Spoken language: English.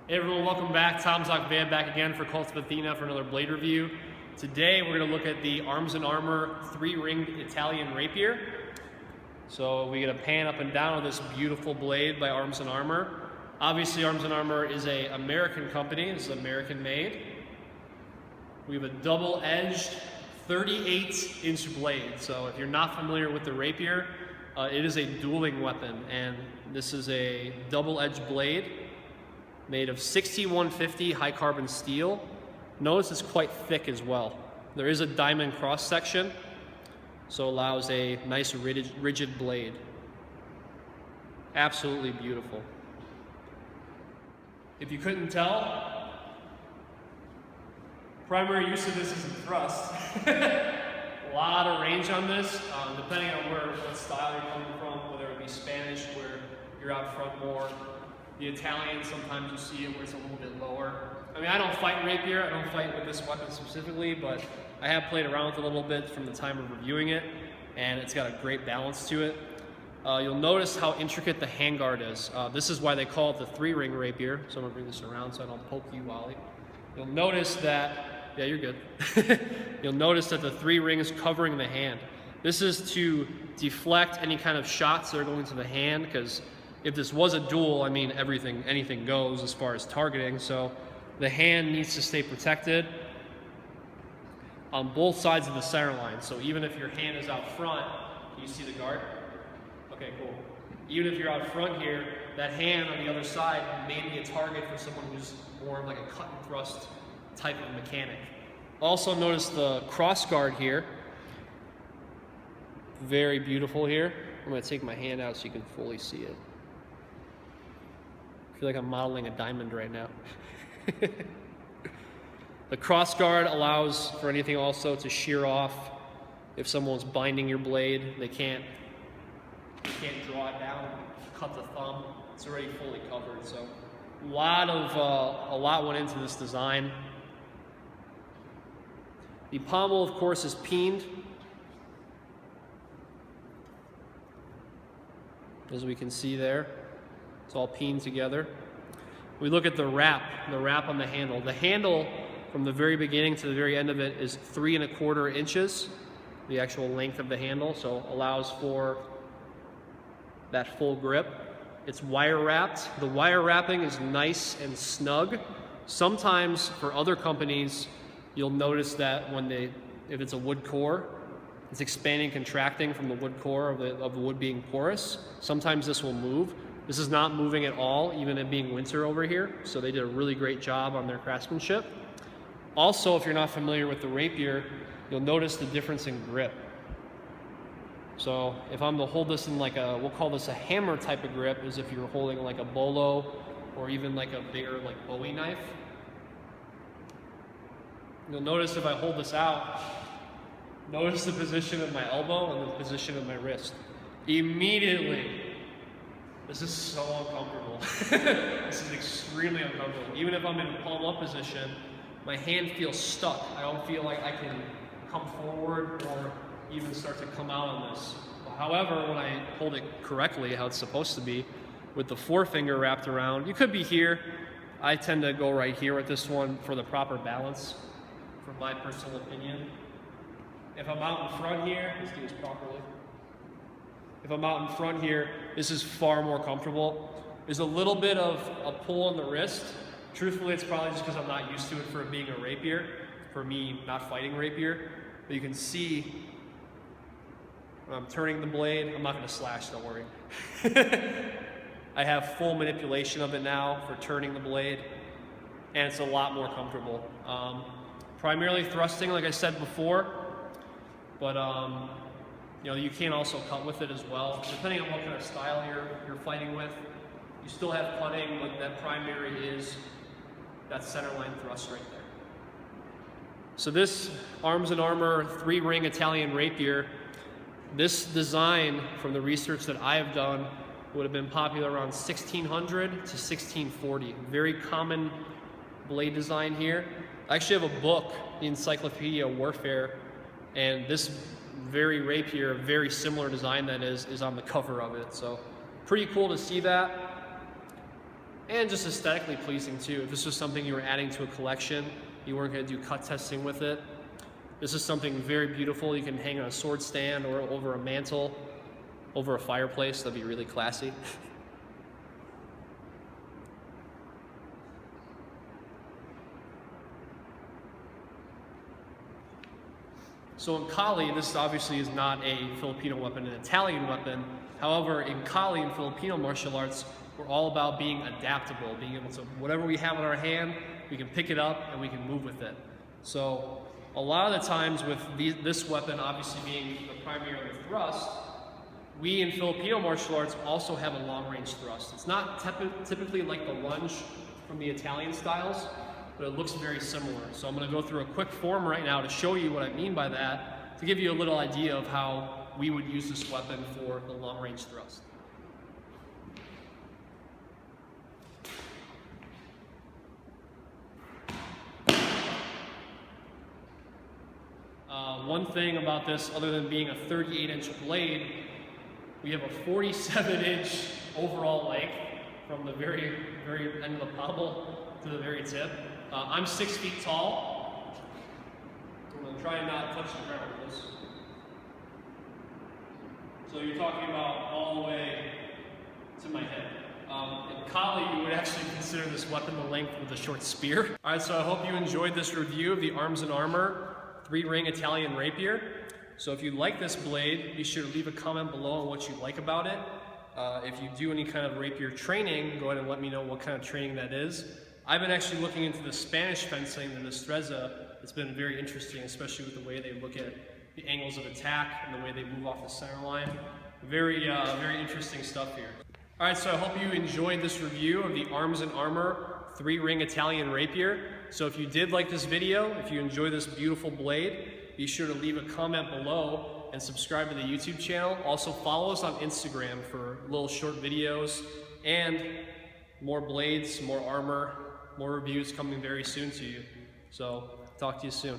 Hey everyone, welcome back. Tom Van back again for Kult of Athena for another blade review. Today we're going to look at the Arms & Armor 3-ringed Italian Rapier. So we get a pan up and down of this beautiful blade by Arms & Armor. Obviously Arms & Armor is an American company, it's American made. We have a double-edged 38-inch blade. So if you're not familiar with the Rapier, it is a dueling weapon, and this is a double-edged blade made of 6150 high carbon steel. Notice it's quite thick as well. There is a diamond cross section, so allows a nice rigid blade. Absolutely beautiful. If you couldn't tell, primary use of this is in thrust. A lot of range on this, depending on what style you're coming from, whether it be Spanish where you're out front more. The Italian, sometimes you see it where it's a little bit lower. I mean, I don't fight Rapier, I don't fight with this weapon specifically, but I have played around with it a little bit from the time of reviewing it, and it's got a great balance to it. You'll notice how intricate the handguard is. This is why they call it the 3-ring Rapier, so I'm gonna bring this around so I don't poke you, Wally. You'll notice that, yeah, you're good. You'll notice that the 3 ring is covering the hand. This is to deflect any kind of shots that are going to the hand, because if this was a duel, I mean, anything goes as far as targeting, so the hand needs to stay protected on both sides of the center line. So even if your hand is out front, can you see the guard? Okay, cool. Even if you're out front here, that hand on the other side may be a target for someone who's more like a cut and thrust type of mechanic. Also notice the cross guard here. Very beautiful here. I'm gonna take my hand out so you can fully see it. I feel like I'm modeling a diamond right now. The cross guard allows for anything also to shear off. If someone's binding your blade, you can't draw it down, cut the thumb. It's already fully covered. So a lot went into this design. The pommel, of course, is peened, as we can see there. It's all peened together. We look at the wrap on the handle. The handle, from the very beginning to the very end of it, is 3 1/4 inches, the actual length of the handle, so allows for that full grip. It's wire wrapped. The wire wrapping is nice and snug. Sometimes for other companies, you'll notice that if it's a wood core, it's expanding, contracting from the wood core of the wood being porous. Sometimes this will move. This is not moving at all, even it being winter over here, so they did a really great job on their craftsmanship. Also, if you're not familiar with the Rapier, you'll notice the difference in grip. So if I'm to hold this in we'll call this a hammer type of grip, as if you're holding like a bolo or even like a bigger Bowie knife. You'll notice if I hold this out, notice the position of my elbow and the position of my wrist. Immediately, this is so uncomfortable. This is extremely uncomfortable. Even if I'm in palm up position, my hand feels stuck. I don't feel like I can come forward or even start to come out on this. However, when I hold it correctly, how it's supposed to be, with the forefinger wrapped around, you could be here. I tend to go right here with this one for the proper balance, for my personal opinion. If I'm out in front here, let's do this properly. If I'm out in front here, this is far more comfortable. There's a little bit of a pull on the wrist. Truthfully, it's probably just because I'm not used to it for it being a Rapier, for me not fighting Rapier. But you can see when I'm turning the blade, I'm not going to slash, don't worry. I have full manipulation of it now for turning the blade, and it's a lot more comfortable. Primarily thrusting, like I said before, but you can also cut with it as well. Depending on what kind of style you're fighting with, you still have cutting, but that primary is that center line thrust right there. So this Arms & Armor 3-ring Italian Rapier, this design, from the research that I have done, would have been popular around 1600 to 1640. Very common blade design here. I actually have a book, the Encyclopedia of Warfare, and this very Rapier, very similar design that is on the cover of it. So pretty cool to see that. and just aesthetically pleasing too. If this was something you were adding to a collection, you weren't going to do cut testing with it. This is something very beautiful. You can hang on a sword stand or over a mantle, over a fireplace. That'd be really classy. So in Kali, this obviously is not a Filipino weapon, an Italian weapon. However, in Kali and Filipino martial arts, we're all about being adaptable, being able to, whatever we have in our hand, we can pick it up and we can move with it. So a lot of the times with this weapon obviously being the primary thrust, we in Filipino martial arts also have a long-range thrust. It's not typically like the lunge from the Italian styles, but it looks very similar. So I'm going to go through a quick form right now to show you what I mean by that, to give you a little idea of how we would use this weapon for the long-range thrust. One thing about this, other than being a 38-inch blade, we have a 47-inch overall length from the very end of the pommel to the very tip. I'm 6 feet tall. I'm going to try and not touch the ground with this. So you're talking about all the way to my head. In Kali, you would actually consider this weapon the length of the short spear. All right, so I hope you enjoyed this review of the Arms and Armor 3-ring Italian Rapier. So if you like this blade, be sure to leave a comment below on what you like about it. If you do any kind of rapier training, go ahead and let me know what kind of training that is. I've been actually looking into the Spanish fencing, the destreza. It's been very interesting, especially with the way they look at the angles of attack and the way they move off the center line. Very interesting stuff here. All right, so I hope you enjoyed this review of the Arms and Armor 3-ring Italian Rapier. So if you did like this video, if you enjoy this beautiful blade, be sure to leave a comment below and subscribe to the YouTube channel. Also follow us on Instagram for little short videos and more blades, more armor, more reviews coming very soon to you. So talk to you soon.